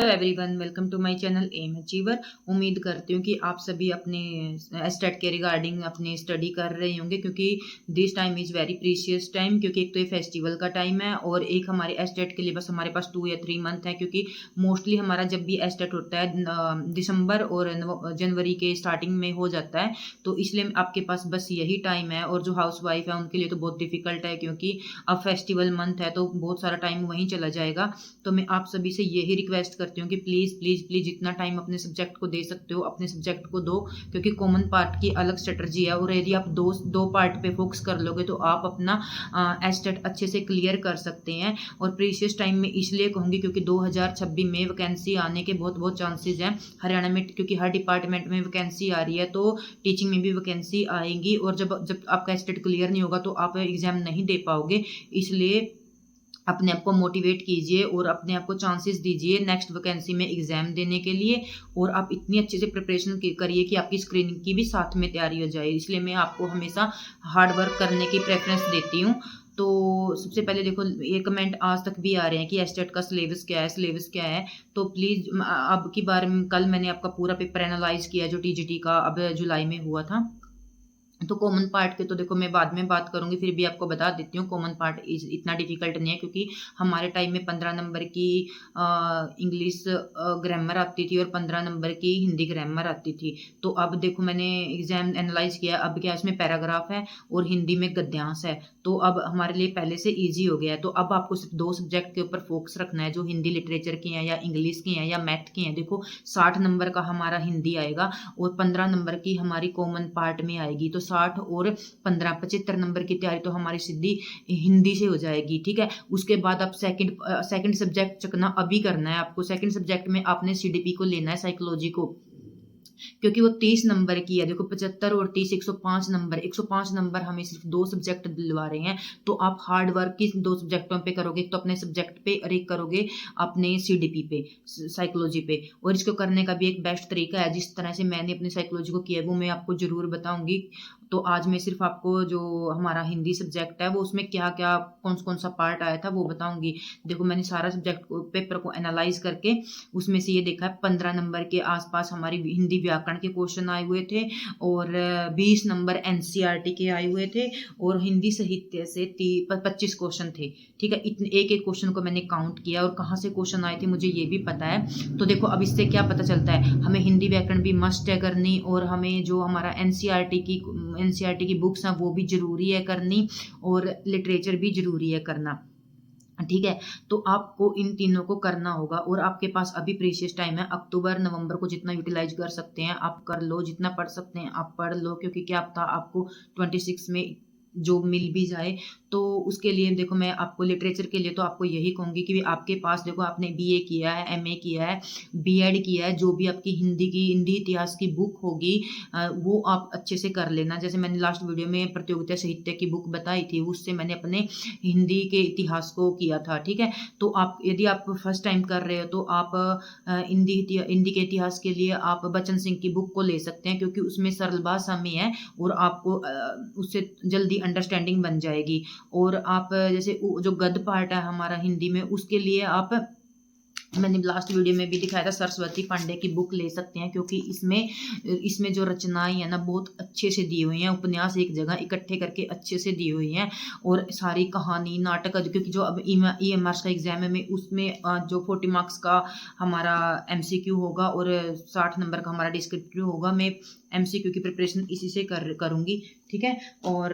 Hello everyone, welcome to my channel M Achiever. उम्मीद करती हूँ कि आप सभी अपने एस्टेट के रिगार्डिंग अपनी स्टडी कर रहे होंगे, क्योंकि this time is very precious time. क्योंकि एक तो ये फेस्टिवल का टाइम है और एक हमारे एस्टेट के लिए बस हमारे पास 2 या 3 मंथ है। क्योंकि मोस्टली हमारा जब भी एस्टेट होता है दिसंबर और जनवरी के स्टार्टिंग में हो जाता है, तो इसलिए आपके पास बस यही टाइम है। और जो हाउस वाइफ है उनके लिए तो बहुत डिफिकल्ट है, क्योंकि अब फेस्टिवल मंथ है तो बहुत सारा टाइम वहीं चला जाएगा। तो मैं आप सभी से यही रिक्वेस्ट करती हूँ कि प्लीज़ प्लीज़ प्लीज़ जितना टाइम अपने सब्जेक्ट को दे सकते हो अपने सब्जेक्ट को दो, क्योंकि कॉमन पार्ट की अलग स्ट्रेटजी है। और यदि आप दो पार्ट पे फोकस कर लोगे तो आप अपना एस्टेट अच्छे से क्लियर कर सकते हैं। और प्रीशियस टाइम में इसलिए कहूँगी क्योंकि 2026 में वैकेंसी आने के बहुत बहुत चांसेस हैं हरियाणा में, क्योंकि हर डिपार्टमेंट में वैकेंसी आ रही है, तो टीचिंग में भी वैकेंसी आएंगी। और जब जब आपका एस्टेट क्लियर नहीं होगा तो आप एग्जाम नहीं दे पाओगे। इसलिए अपने आप को मोटिवेट कीजिए और अपने आप को चांसेस दीजिए नेक्स्ट वैकेंसी में एग्जाम देने के लिए। और आप इतनी अच्छे से प्रिपरेशन करिए कि आपकी स्क्रीनिंग की भी साथ में तैयारी हो जाए। इसलिए मैं आपको हमेशा हार्ड वर्क करने की प्रेफरेंस देती हूँ। तो सबसे पहले देखो, ये कमेंट आज तक भी आ रहे हैं कि एस्टेट का सिलेबस क्या है, सिलेबस क्या है। तो प्लीज़ अब की बार कल मैंने आपका पूरा पेपर एनालाइज किया जो टीजीटी का अब जुलाई में हुआ था। तो कॉमन पार्ट के तो देखो मैं बाद में बात करूंगी, फिर भी आपको बता देती हूँ कॉमन पार्ट इतना डिफिकल्ट नहीं है। क्योंकि हमारे टाइम में 15 नंबर की इंग्लिश ग्रामर आती थी और 15 नंबर की हिंदी ग्रामर आती थी। तो अब देखो मैंने एग्जाम एनालाइज किया, अब क्या इसमें पैराग्राफ है और हिंदी में गद्यांश है। तो अब हमारे लिए पहले से ईजी हो गया है। तो अब आपको सिर्फ 2 सब्जेक्ट के ऊपर फोकस रखना है, जो हिंदी लिटरेचर की हैं या इंग्लिश की हैं या मैथ की हैं। देखो 60 नंबर का हमारा हिंदी आएगा और 15 नंबर की हमारी कॉमन पार्ट में आएगी। तो 60 और 15 75 नंबर की तैयारी तो हमारी सीधी हिंदी से हो जाएगी। ठीक है, उसके बाद आप सेकंड सब्जेक्ट चुनना अभी करना है आपको। सेकंड सब्जेक्ट में आपने सीडीपी को लेना है, साइकोलॉजी को, क्योंकि वो 30 नंबर की है। देखो 75 और 30 105 नंबर, 105 नंबर हमें सिर्फ 2 सब्जेक्ट दिलवा रहे हैं। तो आप हार्ड वर्क किस 2 सब्जेक्टों पे करोगे, तो अपने सब्जेक्ट पे और एक करोगे अपने सीडीपी पे, साइकोलॉजी पे। और इसको करने का भी एक बेस्ट तरीका है, जिस तरह से मैंने अपनी साइकोलॉजी को किया है वो मैं आपको जरूर बताऊंगी। तो आज मैं सिर्फ आपको जो हमारा हिंदी सब्जेक्ट है वो उसमें क्या क्या कौन सा पार्ट आया था वो बताऊंगी। देखो मैंने सारा सब्जेक्ट पेपर को एनालाइज करके उसमें से ये देखा है 15 नंबर के आसपास हमारी हिंदी व्याकरण के क्वेश्चन आए हुए थे और 20 नंबर एनसीईआरटी के आए हुए थे और हिंदी साहित्य से 25 क्वेश्चन थे। ठीक है, इतने एक एक क्वेश्चन को मैंने काउंट किया और कहाँ से क्वेश्चन आए थे मुझे ये भी पता है। तो देखो अब इससे क्या पता चलता है, हमें हिंदी व्याकरण भी मस्ट है करनी, और हमें जो हमारा एनसीईआरटी की बुक्स हैं वो भी जरूरी है करनी, और लिटरेचर भी जरूरी है करना। ठीक है, तो आपको इन तीनों को करना होगा। और आपके पास अभी प्रीशियस टाइम है, अक्टूबर नवंबर को जितना यूटिलाइज कर सकते हैं आप कर लो, जितना पढ़ सकते हैं आप पढ़ लो। क्योंकि क्या पता आपको 26 में जॉब मिल भी जाए। तो उसके लिए देखो मैं आपको लिटरेचर के लिए तो आपको यही कहूंगी कि आपके पास देखो आपने बीए किया है, एमए किया है, बीएड किया है, जो भी आपकी हिंदी इतिहास की बुक होगी वो आप अच्छे से कर लेना। जैसे मैंने लास्ट वीडियो में प्रतियोगिता साहित्य की बुक बताई थी, उससे मैंने अपने हिंदी के इतिहास को किया था। ठीक है, तो आप यदि आप फर्स्ट टाइम कर रहे हो तो आप हिंदी के इतिहास के लिए आप बचन सिंह की बुक को ले सकते हैं, क्योंकि उसमें सरल भाषा में है और आपको उससे जल्दी अंडरस्टैंडिंग बन जाएगी। और आप जैसे जो गद्य पार्ट है हमारा हिंदी में, उसके लिए आप मैंने लास्ट वीडियो में भी दिखाया था सरस्वती पांडे की बुक ले सकते हैं, क्योंकि इसमें जो रचनाएं है ना बहुत अच्छे से दी हुई हैं, उपन्यास एक जगह इकट्ठे करके अच्छे से दी हुई हैं। और सारी कहानी नाटक, क्योंकि जो अब ईएमआर का एग्जाम है में उसमें जो 40 मार्क्स का हमारा एमसीक्यू होगा और 60 नंबर का हमारा डिस्क्रिप्टिव होगा। मैं एमसीक्यू की प्रिपरेशन इसी से करूंगी। ठीक है, और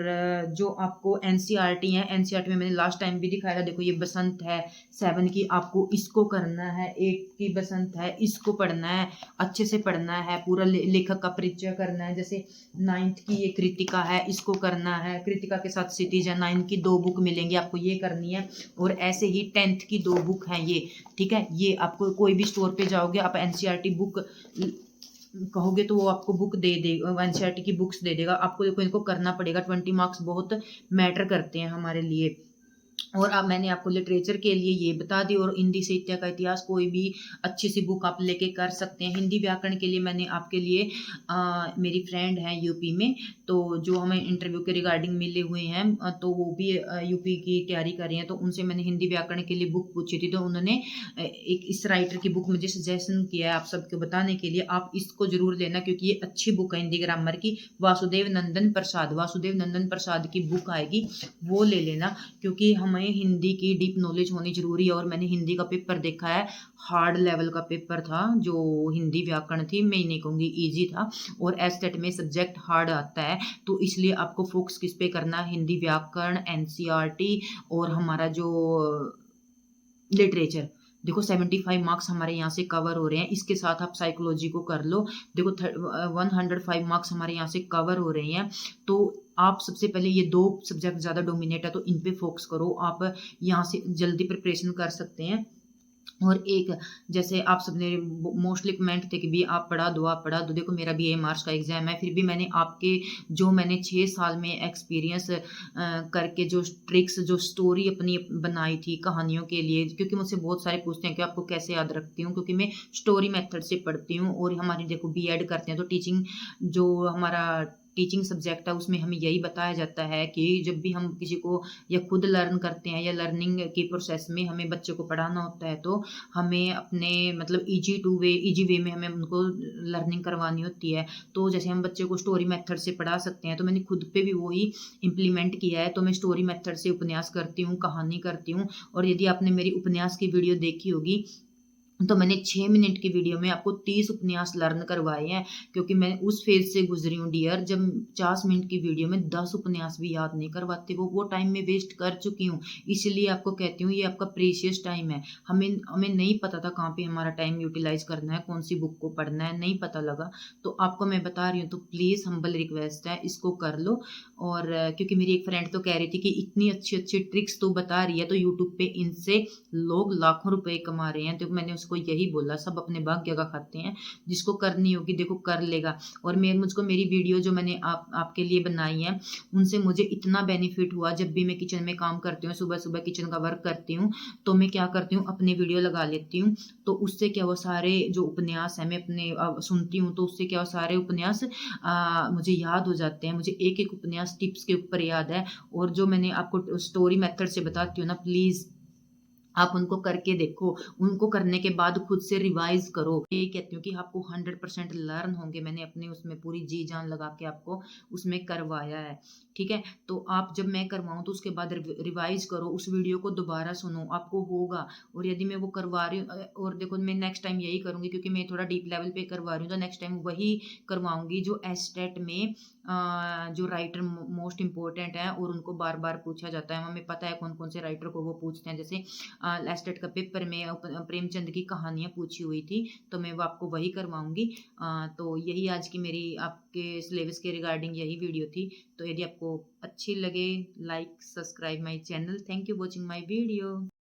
जो आपको एनसीईआरटी है, एनसीईआरटी में मैंने लास्ट टाइम भी दिखाया था। देखो ये बसंत है 7 की, आपको इसको करना है। 8 की बसंत है, इसको पढ़ना है, अच्छे से पढ़ना है, पूरा लेखक का परिचय करना है। जैसे 9th की ये कृतिका है, इसको करना है, कृतिका के साथ क्षितिज है, 9 की 2 बुक मिलेंगी, आपको ये करनी है। और ऐसे ही 10th की 2 बुक हैं ये। ठीक है, ये आपको कोई भी स्टोर पे जाओगे आप एनसीईआरटी बुक कहोगे तो वो आपको बुक दे देगा, एनसीईआरटी की बुक्स दे देगा। आपको देखो इनको करना पड़ेगा, 20 मार्क्स बहुत मैटर करते हैं हमारे लिए। और अब मैंने आपको लिटरेचर के लिए ये बता दी, और हिंदी साहित्य का इतिहास कोई भी अच्छी सी बुक आप लेके कर सकते हैं। हिंदी व्याकरण के लिए मैंने आपके लिए मेरी फ्रेंड है यूपी में, तो जो हमें इंटरव्यू के रिगार्डिंग मिले हुए हैं, तो वो भी यूपी की तैयारी कर रही हैं, तो उनसे मैंने हिंदी व्याकरण के लिए बुक पूछी थी, तो उन्होंने एक इस राइटर की बुक मुझे सजेशन किया है आप सबको बताने के लिए। आप इसको जरूर लेना क्योंकि ये अच्छी बुक है हिंदी ग्रामर की। वासुदेव नंदन प्रसाद की बुक आएगी, वो ले लेना, क्योंकि हमें हिंदी की डीप नॉलेज होनी जरूरी है। और मैंने हिंदी का पेपर देखा है, हार्ड लेवल का पेपर था जो हिंदी व्याकरण थी, मैं नहीं कहूँगी ईजी था, और एस्टेट में सब्जेक्ट हार्ड आता है, तो इसलिए आपको फोकस किस पे करना है, हिंदी व्याकरण, एनसीईआरटी और हमारा जो लिटरेचर। देखो 75 मार्क्स हमारे यहाँ से कवर हो रहे हैं, इसके साथ आप साइकोलॉजी को कर लो। देखो 105 मार्क्स हमारे यहाँ से कवर हो रहे हैं, तो आप सबसे पहले ये 2 सब्जेक्ट ज़्यादा डोमिनेट है, तो इन पे फोकस करो। आप यहाँ से जल्दी प्रिपरेशन कर सकते हैं। और एक, जैसे आप सबने मोस्टली कमेंट थे कि भी आप पढ़ा दो। देखो मेरा भी AMRs का एग्जाम है, फिर भी मैंने आपके जो मैंने 6 साल में एक्सपीरियंस करके जो ट्रिक्स, जो स्टोरी अपनी बनाई थी कहानियों के लिए, क्योंकि मुझसे बहुत सारे पूछते हैं कि आपको कैसे याद रखती हूँ, क्योंकि मैं स्टोरी मेथड से पढ़ती हूँ। और हमारी देखो BEd करते हैं तो टीचिंग, जो हमारा टीचिंग सब्जेक्ट है उसमें हमें यही बताया जाता है कि जब भी हम किसी को या खुद लर्न करते हैं या लर्निंग की प्रोसेस में हमें बच्चे को पढ़ाना होता है, तो हमें अपने मतलब इजी वे में हमें उनको लर्निंग करवानी होती है। तो जैसे हम बच्चे को स्टोरी मेथड से पढ़ा सकते हैं, तो मैंने खुद पे भी वही इम्प्लीमेंट किया है। तो मैं स्टोरी मेथड से उपन्यास करती हूँ, कहानी करती हूँ। और यदि आपने मेरी उपन्यास की वीडियो देखी होगी, तो मैंने 6 मिनट की वीडियो में आपको 30 उपन्यास लर्न करवाए हैं, क्योंकि मैं उस फेज से गुजरी हूँ डियर, जब 50 मिनट की वीडियो में 10 उपन्यास भी याद नहीं करवाते, वो टाइम में वेस्ट कर चुकी हूँ। इसलिए आपको कहती हूँ ये आपका प्रीशियस टाइम है। हमें हमें नहीं पता था कहाँ पे हमारा टाइम यूटिलाइज करना है, कौन सी बुक को पढ़ना है, नहीं पता लगा, तो आपको मैं बता रही हूँ। तो प्लीज़ हम्बल रिक्वेस्ट है, इसको कर लो। और क्योंकि मेरी एक फ्रेंड तो कह रही थी कि इतनी अच्छी अच्छी ट्रिक्स तो बता रही है, तो यूट्यूब पे इनसे लोग लाखों रुपए कमा रहे हैं। तो मैंने उसको यही बोला, सब अपने भाग्य का खाते हैं, जिसको करनी होगी देखो कर लेगा। और मैं मुझको मेरी वीडियो जो मैंने आपके लिए बनाई है, उनसे मुझे इतना बेनिफिट हुआ। जब भी मैं किचन में काम करती हूँ, सुबह सुबह किचन का वर्क करती हूँ, तो मैं क्या करती हूँ, अपनी वीडियो लगा लेती हूँ। तो उससे क्या, वो सारे जो उपन्यास है मैं अपने सुनती हूँ, तो उससे क्या, वो सारे उपन्यास मुझे याद हो जाते हैं। मुझे एक एक उपन्यास टिप्स के ऊपर याद है। और जो मैंने आपको स्टोरी मेथड से बताती हूँ ना, प्लीज़ आप उनको करके देखो, उनको करने के बाद खुद से रिवाइज करो। ये कहती हूँ कि आपको 100% लर्न होंगे, मैंने अपने उसमें पूरी जी जान लगा के आपको उसमें करवाया है, ठीक है। तो आप जब मैं करवाऊँ तो उसके बाद रिवाइज करो, उस वीडियो को दोबारा सुनो, आपको होगा। और यदि मैं वो करवा रही हूँ, और देखो मैं नेक्स्ट टाइम यही करूँगी, क्योंकि मैं थोड़ा डीप लेवल पे करवा रही हूँ, तो नेक्स्ट टाइम वही करवाऊंगी जो एस्टेट में जो राइटर मोस्ट इंपॉर्टेंट है और उनको बार बार पूछा जाता है। हमें पता है कौन कौन से राइटर को वो पूछते हैं। जैसे लास्ट का पेपर में प्रेमचंद की कहानियाँ पूछी हुई थी, तो मैं वो आपको वही करवाऊंगी। तो यही आज की मेरी आपके सिलेबस के रिगार्डिंग यही वीडियो थी। तो यदि आपको अच्छी लगे, like subscribe my channel. Thank you watching my video.